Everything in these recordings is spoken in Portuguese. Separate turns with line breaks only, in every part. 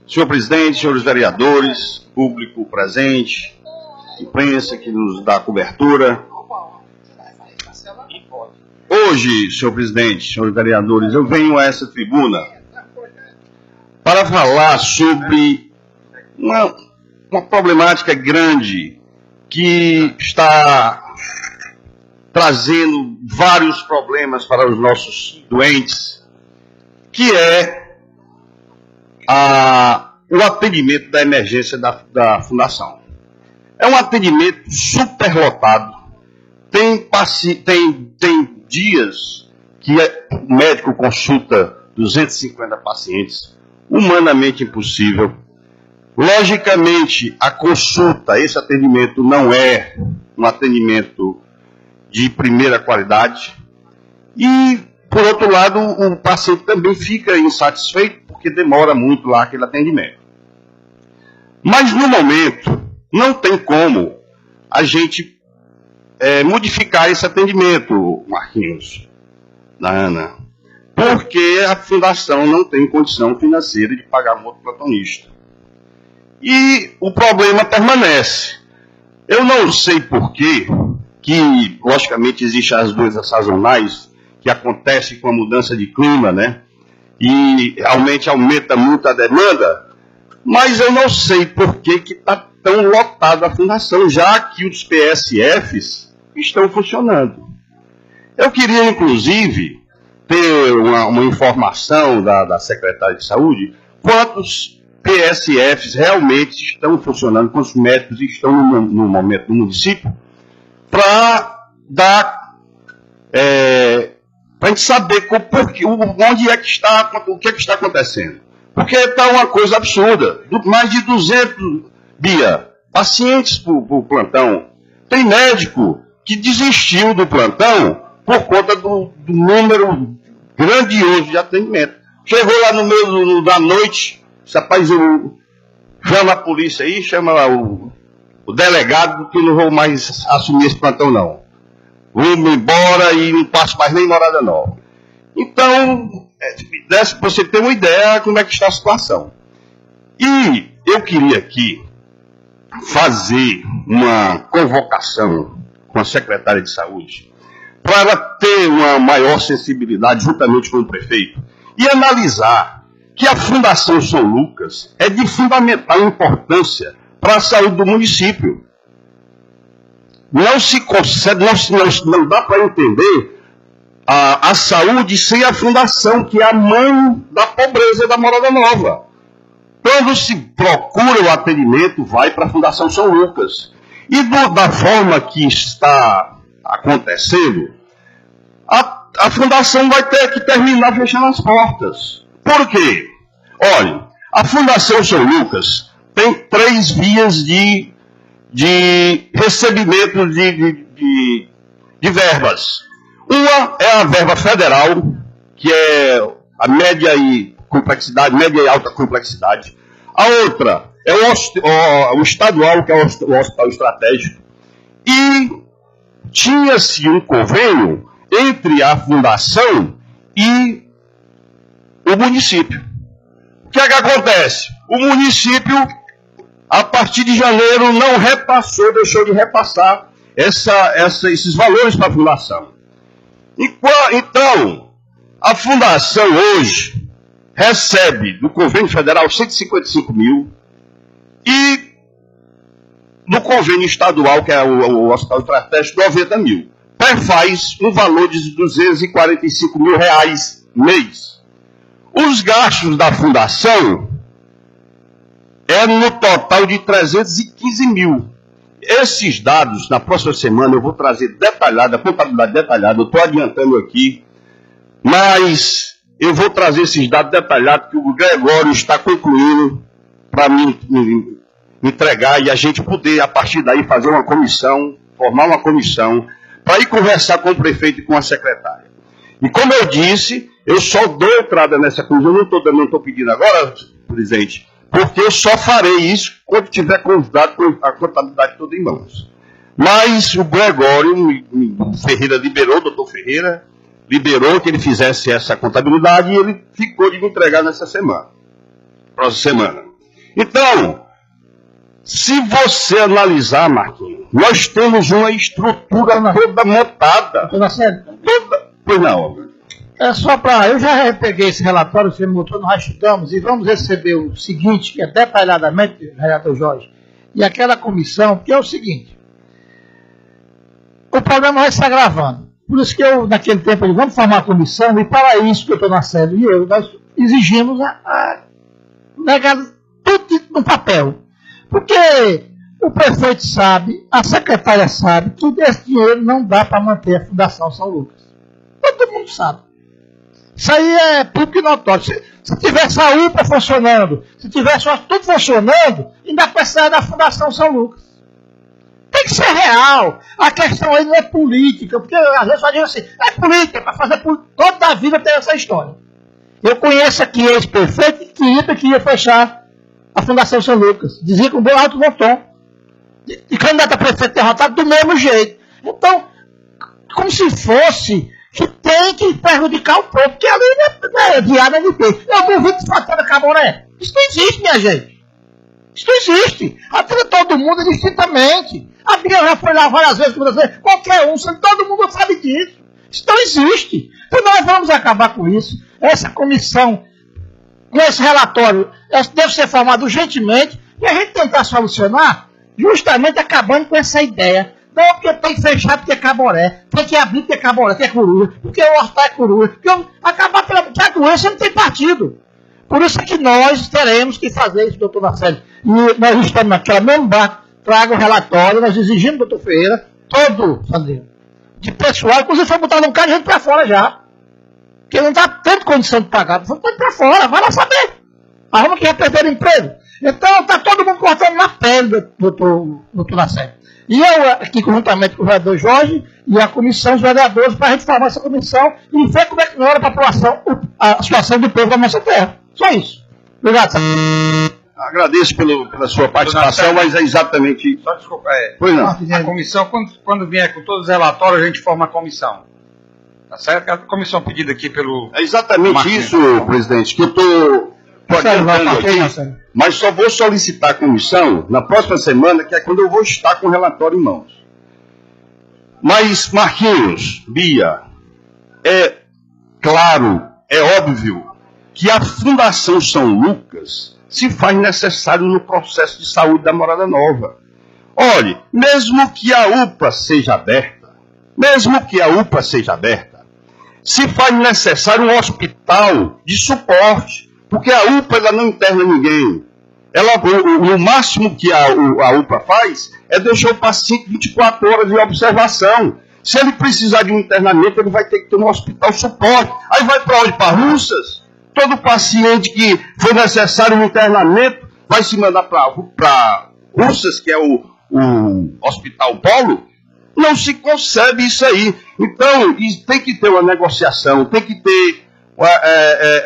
Senhor presidente, senhores vereadores, público presente, imprensa que nos dá cobertura. Hoje, senhor presidente, senhores vereadores, eu venho a essa tribuna para falar sobre uma problemática grande que está trazendo vários problemas para os nossos doentes, que é o atendimento da emergência da Fundação. É um atendimento superlotado. Tem dias que o médico consulta 250 pacientes, humanamente impossível. Logicamente, a consulta, esse atendimento não é um atendimento de primeira qualidade. E, por outro lado, o paciente também fica insatisfeito porque demora muito lá aquele atendimento. Mas, no momento, não tem como a gente modificar esse atendimento, Marquinhos, Ana, porque a Fundação não tem condição financeira de pagar um outro plantonista. E o problema permanece. Eu não sei por quê, que, logicamente, existem as doenças sazonais que acontecem com a mudança de clima, né? E realmente aumenta muito a demanda, mas eu não sei por que está tão lotada a Fundação, já que os PSFs estão funcionando. Eu queria, inclusive, ter uma informação da Secretaria de Saúde, quantos PSFs realmente estão funcionando, quantos médicos estão no momento no município, para a gente saber onde é que está, o que é que está acontecendo. Porque está uma coisa absurda. Mais de 200, pacientes por plantão. Tem médico que desistiu do plantão por conta do número grandioso de atendimento. Chegou lá no meio da noite, rapaz, chama a polícia aí, chama o delegado, que não vou mais assumir esse plantão não. Vou-me embora e não passo mais nem morada nova. Então, para você ter uma ideia como é que está a situação. E eu queria aqui fazer uma convocação com a secretária de Saúde para ela ter uma maior sensibilidade juntamente com o prefeito e analisar que a Fundação São Lucas é de fundamental importância para a saúde do município. Não se consegue, não dá para entender a saúde sem a Fundação, que é a mãe da pobreza da morada nova. Quando se procura o atendimento, vai para a Fundação São Lucas. E da forma que está acontecendo, a Fundação vai ter que terminar fechando as portas. Por quê? Olha, a Fundação São Lucas tem 3 vias de recebimento de verbas. Uma é a verba federal, que é a média e alta complexidade. A outra é o estadual, que é o hospital estratégico. E tinha-se um convênio entre a Fundação e o município. O que é que acontece? O município, a partir de janeiro, não repassou, deixou de repassar esses valores para a Fundação. Então, a Fundação hoje recebe do Convênio Federal 155 mil e do Convênio Estadual, que é o Hospital Estratégico, 90 mil. Faz um valor de 245 mil reais mês. Os gastos da Fundação é no total de 315 mil. Esses dados, na próxima semana, eu vou trazer detalhada, contabilidade detalhada, eu estou adiantando aqui, mas eu vou trazer esses dados detalhados que o Gregório está concluindo para me entregar e a gente poder, a partir daí, fazer uma comissão, formar uma comissão, para ir conversar com o prefeito e com a secretária. E como eu disse, eu só dou entrada nessa coisa, eu não estou pedindo agora, presidente, porque eu só farei isso quando tiver com os dados, com a contabilidade toda em mãos. Mas o Gregório Ferreira liberou, o doutor Ferreira, liberou que ele fizesse essa contabilidade e ele ficou de me entregar nessa semana. Próxima semana. Então, se você analisar, Marquinhos, nós temos uma estrutura toda montada.
Toda sério?
Toda. Pois não.
É só para... Eu já peguei esse relatório, você me botou, nós estudamos e vamos receber o seguinte, que é detalhadamente, vereador Jorge, e aquela comissão, que é o seguinte. O problema vai se agravando. Por isso que eu, naquele tempo, eu vamos formar a comissão, e para isso que eu estou na sede, e nós exigimos a negar tudo no papel. Porque o prefeito sabe, a secretária sabe, que esse dinheiro não dá para manter a Fundação São Lucas. Todo mundo sabe. Isso aí é público e notório. Se tivesse a UPA funcionando, se tivesse tudo funcionando, ainda precisava da Fundação São Lucas. Tem que ser real. A questão aí não é política, porque às vezes só diz assim, é política, para fazer política. Toda a vida tem essa história. Eu conheço aqui ex-prefeito que ia fechar a Fundação São Lucas. Dizia com bem alto bom tom. E candidato a prefeito derrotado do mesmo jeito. Então, como se fosse que tem que prejudicar o povo, porque ali não é diário de peixe. Eu duvido que fatura Caboré. Isso não existe, minha gente. Isso não existe. Atira todo mundo indistintamente. A Bia já foi lá várias vezes, qualquer um, todo mundo sabe disso. Isso não existe. Então nós vamos acabar com isso. Essa comissão, com esse relatório, deve ser formado urgentemente e a gente tentar solucionar, justamente acabando com essa ideia. Não, porque tem que fechar porque é Caboré, tem que abrir porque é Caboré, porque é coruja, porque o Hortar é coruja, porque acabar porque a doença não tem partido. Por isso é que nós teremos que fazer isso, doutor Marcelo. E nós estamos naquela mesma barca, traga o relatório, nós exigimos, doutor Ferreira, todo, Sandrinho, de pessoal, inclusive foi botar um cara de gente para fora já. Porque não está tendo condição de pagar, foi botar para fora, vai lá saber. Arruma que vai perder o emprego. Então está todo mundo cortando na pele, doutor Marcelo. E eu, aqui, conjuntamente com o vereador Jorge e a comissão, os vereadores, para a gente formar essa comissão e ver como é que não era para a situação do povo da nossa terra. Só isso. Obrigado, senhor.
Agradeço pela sua participação, mas é exatamente...
Só desculpa,
Pois não.
A comissão, quando vier com todos os relatórios, a gente forma a comissão. Tá certo? A comissão pedida aqui pelo...
É exatamente
Marquinhos,
isso, presidente, que eu estou adiantando aqui, mas só vou solicitar a comissão na próxima semana, que é quando eu vou estar com o relatório em mãos. Mas, Marquinhos, Bia, é claro, é óbvio, que a Fundação São Lucas se faz necessário no processo de saúde da Morada Nova. Olhe, mesmo que a UPA seja aberta, se faz necessário um hospital de suporte, porque a UPA ela não interna ninguém. O máximo que a UPA faz é deixar o paciente 24 horas de observação. Se ele precisar de um internamento, ele vai ter que ter um hospital suporte. Aí vai para onde? Para Russas? Todo paciente que for necessário um internamento vai se mandar para Russas, que é o Hospital Polo. Não se concebe isso aí. Então, tem que ter uma negociação, tem que ter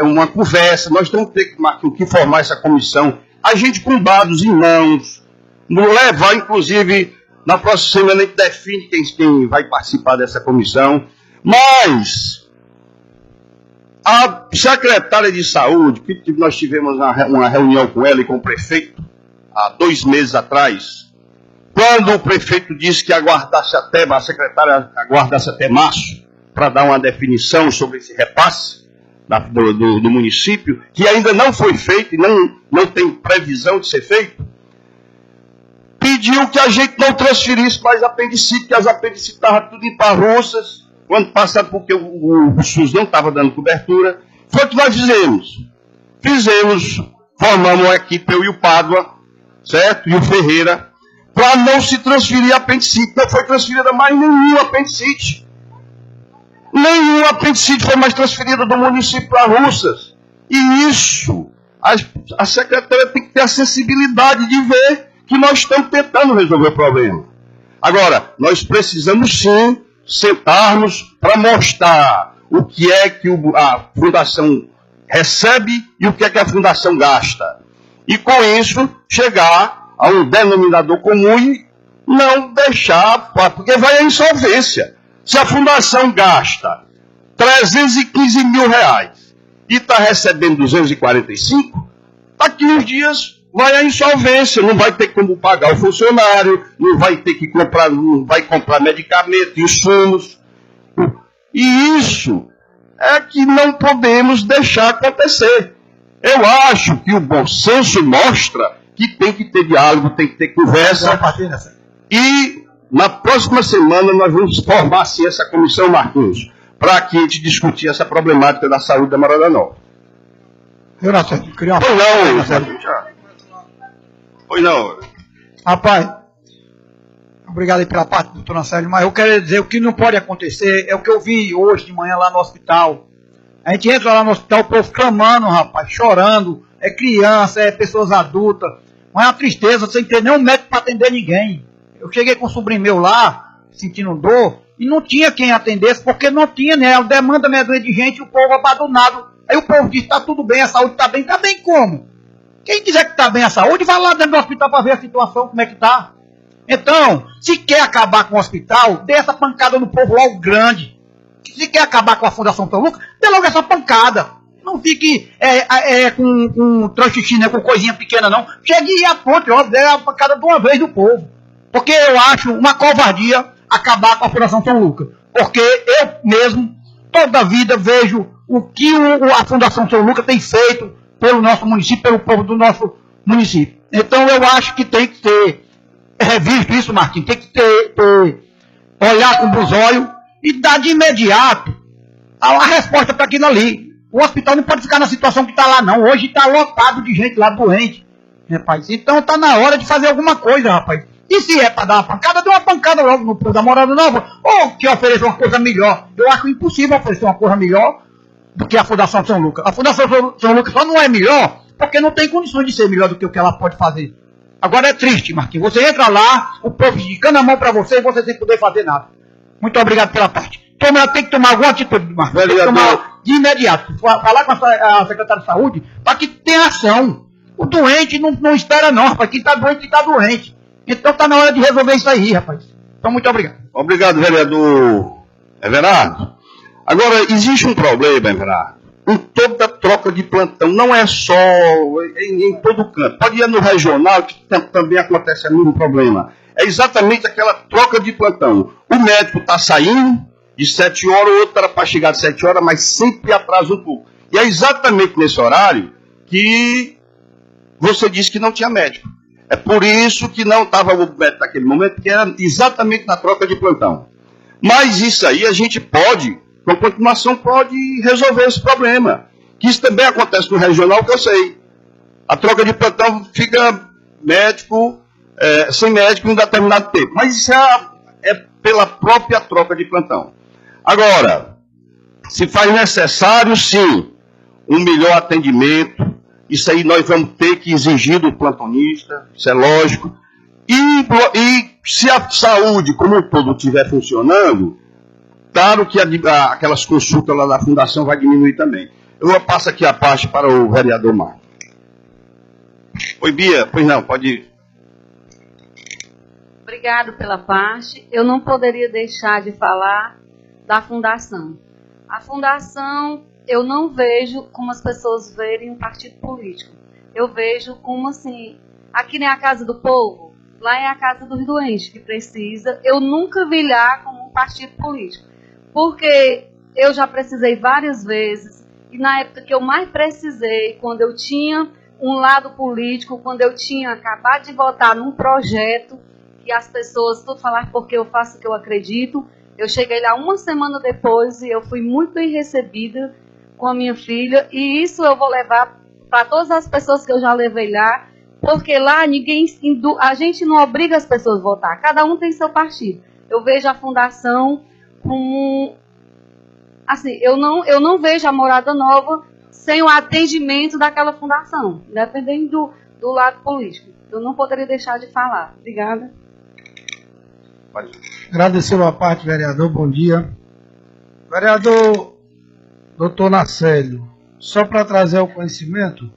uma conversa. Nós temos que formar essa comissão. A gente com dados em mãos, levar, inclusive, na próxima semana a gente define quem vai participar dessa comissão. Mas a secretária de saúde, que nós tivemos uma reunião com ela e com o prefeito, há 2 meses atrás, quando o prefeito disse que a secretária aguardasse até março, para dar uma definição sobre esse repasse do município, que ainda não foi feito e não tem previsão de ser feito, pediu que a gente não transferisse mais apendicite, que as apendicites estavam tudo em Parrussas, o ano passado, porque o SUS não estava dando cobertura. Foi o que nós fizemos, formamos uma equipe, eu e o Pádua, certo? E o Ferreira, para não se transferir apendicite. Não foi transferida mais nenhum apendicite. Nenhum apendicite foi mais transferida do município para Russas. E isso, a secretária tem que ter a sensibilidade de ver que nós estamos tentando resolver o problema. Agora, nós precisamos sim sentarmos para mostrar o que é que a Fundação recebe e o que é que a Fundação gasta. E com isso, chegar a um denominador comum e não deixar, porque vai à insolvência. Se a Fundação gasta 315 mil reais e está recebendo 245, daqui uns dias vai à insolvência, não vai ter como pagar o funcionário, não vai ter que comprar, não vai comprar medicamento, insumos. E isso é que não podemos deixar acontecer. Eu acho que o bom senso mostra que tem que ter diálogo, tem que ter conversa. E na próxima semana nós vamos formar assim, essa comissão, Marquinhos, para que a gente discutir essa problemática da saúde da Morada Nova. Pois não.
Rapaz, obrigado aí pela parte, doutor Nacélio, mas eu quero dizer, o que não pode acontecer é o que eu vi hoje de manhã lá no hospital. A gente entra lá no hospital, o povo clamando, rapaz, chorando, é criança, é pessoas adultas, mas é uma tristeza, sem ter nenhum médico para atender ninguém. Eu cheguei com um sobrinho meu lá, sentindo dor, e não tinha quem atendesse, porque não tinha, né, a demanda medonha de gente, o povo abandonado. Aí o povo diz, está tudo bem, a saúde está bem como? Quem quiser que está bem a saúde, vai lá dentro do hospital para ver a situação, como é que está. Então, se quer acabar com o hospital, dê essa pancada no povo logo grande. Se quer acabar com a Fundação São Lucas, dê logo essa pancada. Não fique com tranchichi, né, com coisinha pequena, não. Chegue à ponte, ó, dê a pancada de uma vez do povo. Porque eu acho uma covardia acabar com a Fundação São Lucas. Porque eu mesmo, toda a vida, vejo o que a Fundação São Lucas tem feito pelo nosso município, pelo povo do nosso município. Então eu acho que tem que ter revisto isso, Marquinhos, tem que olhar com os olhos e dar de imediato a resposta para aquilo ali. O hospital não pode ficar na situação que está lá, não. Hoje está lotado de gente lá doente, rapaz. Então está na hora de fazer alguma coisa, rapaz. E se é para dar uma pancada, dê uma pancada logo no povo da Morada Nova, ou que ofereça uma coisa melhor. Eu acho impossível oferecer uma coisa melhor do que a Fundação São Lucas. A Fundação São Lucas só não é melhor porque não tem condições de ser melhor do que o que ela pode fazer. Agora é triste, Marquinhos. Você entra lá, o povo esticando a mão para você e você sem poder fazer nada. Muito obrigado pela parte. Tem que tomar alguma atitude, Marquinhos. Tem que tomar de imediato. Falar com a secretária de saúde para que tenha ação. O doente não espera não, rapaz. Quem está doente, está doente. Então está na hora de resolver isso aí, rapaz. Então, muito obrigado.
Obrigado, vereador Everardo. Agora, existe um problema, Everardo. Em toda troca de plantão, não é só em todo canto. Pode ir no regional, que também acontece o mesmo problema. É exatamente aquela troca de plantão. O médico está saindo de 7 horas, o outro era para chegar de 7 horas, mas sempre atrasa um pouco. E é exatamente nesse horário que você disse que não tinha médico. É por isso que não estava o médico naquele momento, porque era exatamente na troca de plantão. Mas isso aí a gente pode, com continuação, pode resolver esse problema. Que isso também acontece no regional, que eu sei. A troca de plantão fica médico, sem médico em um determinado tempo. Mas isso é pela própria troca de plantão. Agora, se faz necessário, sim, um melhor atendimento. Isso aí nós vamos ter que exigir do plantonista, isso é lógico. E se a saúde como um todo estiver funcionando, claro que aquelas consultas lá da fundação vai diminuir também. Eu passo aqui a parte para o vereador Marcos. Oi, Bia, pois não, pode ir.
Obrigado pela parte. Eu não poderia deixar de falar da fundação. A fundação, eu não vejo como as pessoas verem um partido político. Eu vejo como assim, aqui não é a casa do povo, lá é a casa dos doentes que precisa. Eu nunca vi lá como um partido político. Porque eu já precisei várias vezes, e na época que eu mais precisei, quando eu tinha um lado político, quando eu tinha acabado de votar num projeto, que as pessoas tudo falaram porque eu faço o que eu acredito, eu cheguei lá uma semana depois e eu fui muito bem recebida com a minha filha, e isso eu vou levar para todas as pessoas que eu já levei lá, porque lá a gente não obriga as pessoas a votar, cada um tem seu partido. Eu vejo a fundação como, assim, eu não vejo a Morada Nova sem o atendimento daquela fundação, dependendo do lado político. Eu não poderia deixar de falar. Obrigada.
Agradecer a parte, vereador, bom dia. Vereador doutor Nacélio, só para trazer ao conhecimento,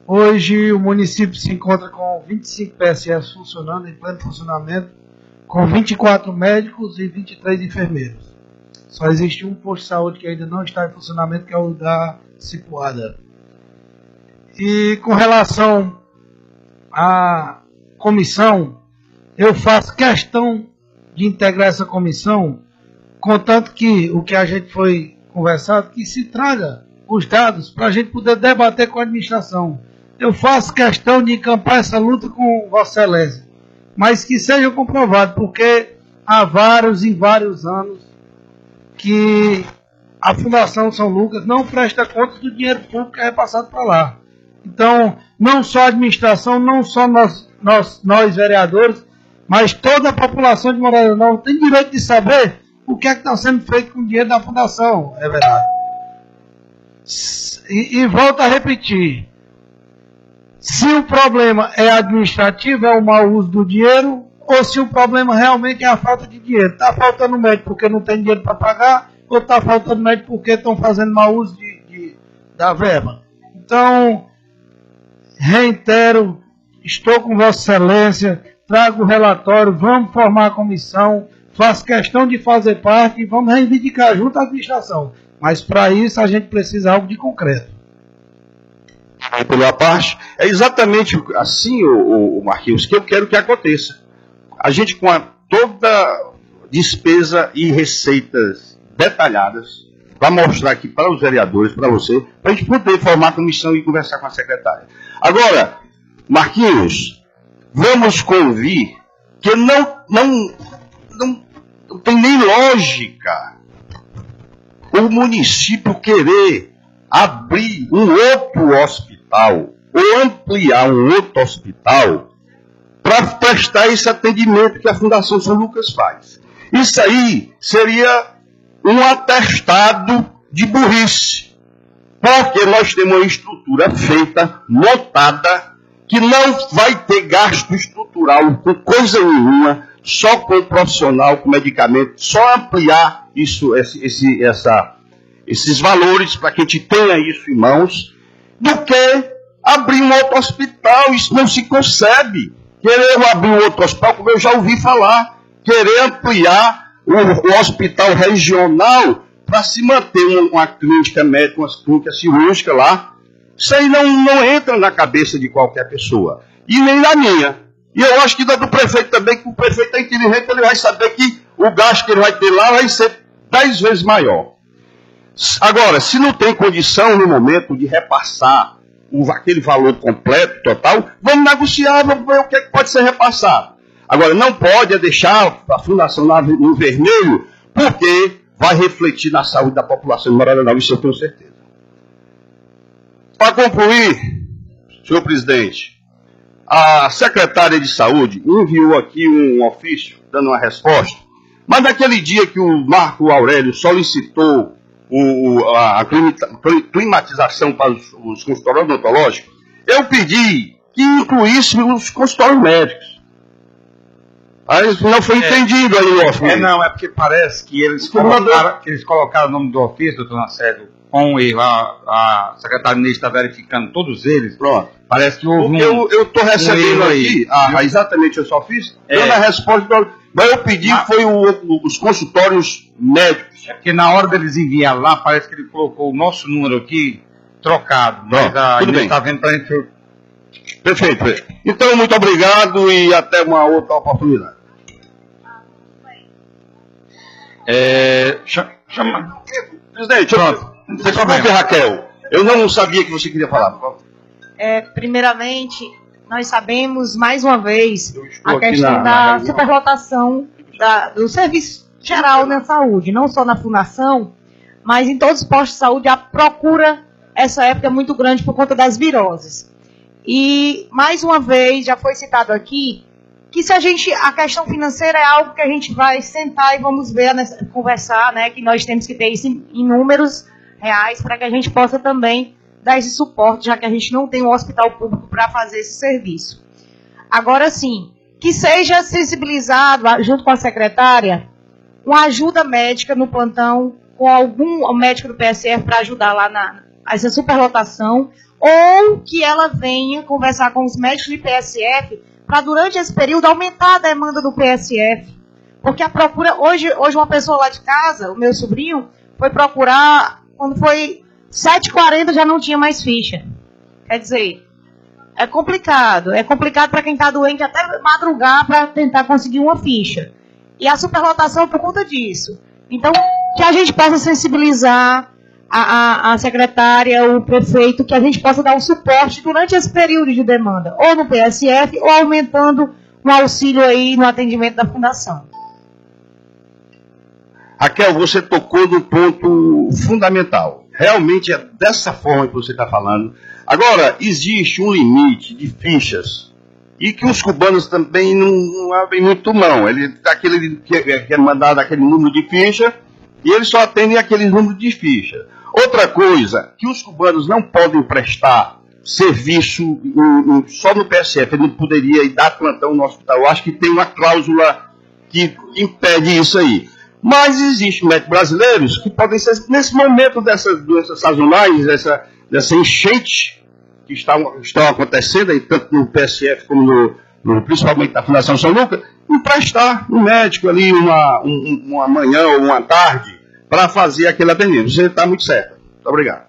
hoje o município se encontra com 25 PSS funcionando, em pleno funcionamento, com 24 médicos e 23 enfermeiros. Só existe um posto de saúde que ainda não está em funcionamento, que é o da Cipuada. E com relação à comissão, eu faço questão de integrar essa comissão, contanto que o que a gente foi conversado, que se traga os dados para a gente poder debater com a administração. Eu faço questão de encampar essa luta com Vossa Excelência, mas que seja comprovado, porque há vários e vários anos que a Fundação São Lucas não presta conta do dinheiro público que é repassado para lá. Então, não só a administração, não só nós vereadores, mas toda a população de Moraes Novas tem direito de saber o que é que está sendo feito com o dinheiro da Fundação, é verdade. E volto a repetir, se o problema é administrativo, é o mau uso do dinheiro, ou se o problema realmente é a falta de dinheiro. Está faltando médico porque não tem dinheiro para pagar, ou está faltando médico porque estão fazendo mau uso da verba. Então, reitero, estou com Vossa Excelência, trago o relatório, vamos formar a comissão, faço questão de fazer parte e vamos reivindicar junto à administração. Mas para isso a gente precisa de algo de concreto.
Pela parte, é exatamente assim, o Marquinhos, que eu quero que aconteça. A gente, com toda despesa e receitas detalhadas, para mostrar aqui para os vereadores, para você, para a gente poder formar a comissão e conversar com a secretária. Agora, Marquinhos, vamos convir que não tem nem lógica o município querer abrir um outro hospital ou ampliar um outro hospital para prestar esse atendimento que a Fundação São Lucas faz. Isso aí seria um atestado de burrice, porque nós temos uma estrutura feita, montada, que não vai ter gasto estrutural com coisa nenhuma, só com o profissional, com medicamento, só ampliar esses valores para que a gente tenha isso em mãos, do que abrir um outro hospital. Isso não se concebe. Querer abrir um outro hospital, como eu já ouvi falar, querer ampliar o hospital regional para se manter uma clínica médica, uma clínica cirúrgica lá. Isso aí não entra na cabeça de qualquer pessoa. E nem na minha. E eu acho que do prefeito também, que o prefeito é inteligente, ele vai saber que o gasto que ele vai ter lá vai ser 10 vezes maior. Agora, se não tem condição no momento de repassar aquele valor completo, total, vamos negociar, vamos ver o que pode ser repassado. Agora, não pode deixar a fundação no vermelho, porque vai refletir na saúde da população de Moraes Novas, isso eu tenho certeza. Para concluir, senhor presidente, a secretária de saúde enviou aqui um ofício dando uma resposta, mas naquele dia que o Marco Aurélio solicitou a climatização para os consultórios odontológicos, eu pedi que incluísse os consultórios médicos. Aí não foi entendido aí o ofício.
Não, é porque parece que eles colocaram o nome do ofício, doutor Nacélio, com um erro. A secretária Inês está verificando todos eles.
Pronto.
Parece que houve
eu estou recebendo aqui, exatamente eu só fiz, dando a resposta, mas eu pedi foi os consultórios médicos.
É porque na hora deles enviar lá, parece que ele colocou o nosso número aqui trocado. Mas a
tudo bem.
Está vendo para a gente.
Perfeito. Então, muito obrigado e até uma outra oportunidade.
Chama.
Presidente,
Pronto.
Raquel, eu não sabia que você queria falar.
Primeiramente, nós sabemos, mais uma vez, a
aqui
questão
na
da
reunião.
superlotação do serviço geral na saúde, não só na fundação, mas em todos os postos de saúde, a procura, essa época, é muito grande por conta das viroses. E, mais uma vez, já foi citado aqui, que a questão financeira é algo que a gente vai sentar e vamos ver, conversar, né, que nós temos que ter isso em números reais, para que a gente possa também dar esse suporte, já que a gente não tem um hospital público para fazer esse serviço. Agora sim, que seja sensibilizado, junto com a secretária, uma ajuda médica no plantão, com algum médico do PSF para ajudar lá nessa superlotação, ou que ela venha conversar com os médicos de PSF para, durante esse período, aumentar a demanda do PSF. Porque a procura, hoje uma pessoa lá de casa, o meu sobrinho, foi procurar, quando foi 7h40 já não tinha mais ficha. Quer dizer, é complicado para quem está doente até madrugar para tentar conseguir uma ficha. E a superlotação por conta disso. Então, que a gente possa sensibilizar a secretária, o prefeito, que a gente possa dar um suporte durante esse período de demanda, ou no PSF, ou aumentando um auxílio aí no atendimento da fundação.
Raquel, você tocou no ponto fundamental. Realmente é dessa forma que você está falando. Agora, existe um limite de fichas e que os cubanos também não abrem muito mão. Ele quer mandar aquele número de ficha e eles só atendem aquele número de ficha. Outra coisa, que os cubanos não podem prestar serviço só no PSF, ele não poderia ir dar plantão no hospital. Eu acho que tem uma cláusula que impede isso aí. Mas existem médicos brasileiros que podem ser, nesse momento dessas doenças sazonais, dessa enchente que estão acontecendo, aí, tanto no PSF como principalmente na Fundação São Lucas, emprestar um médico ali uma manhã ou uma tarde para fazer aquele atendimento. Você está muito certo. Muito obrigado.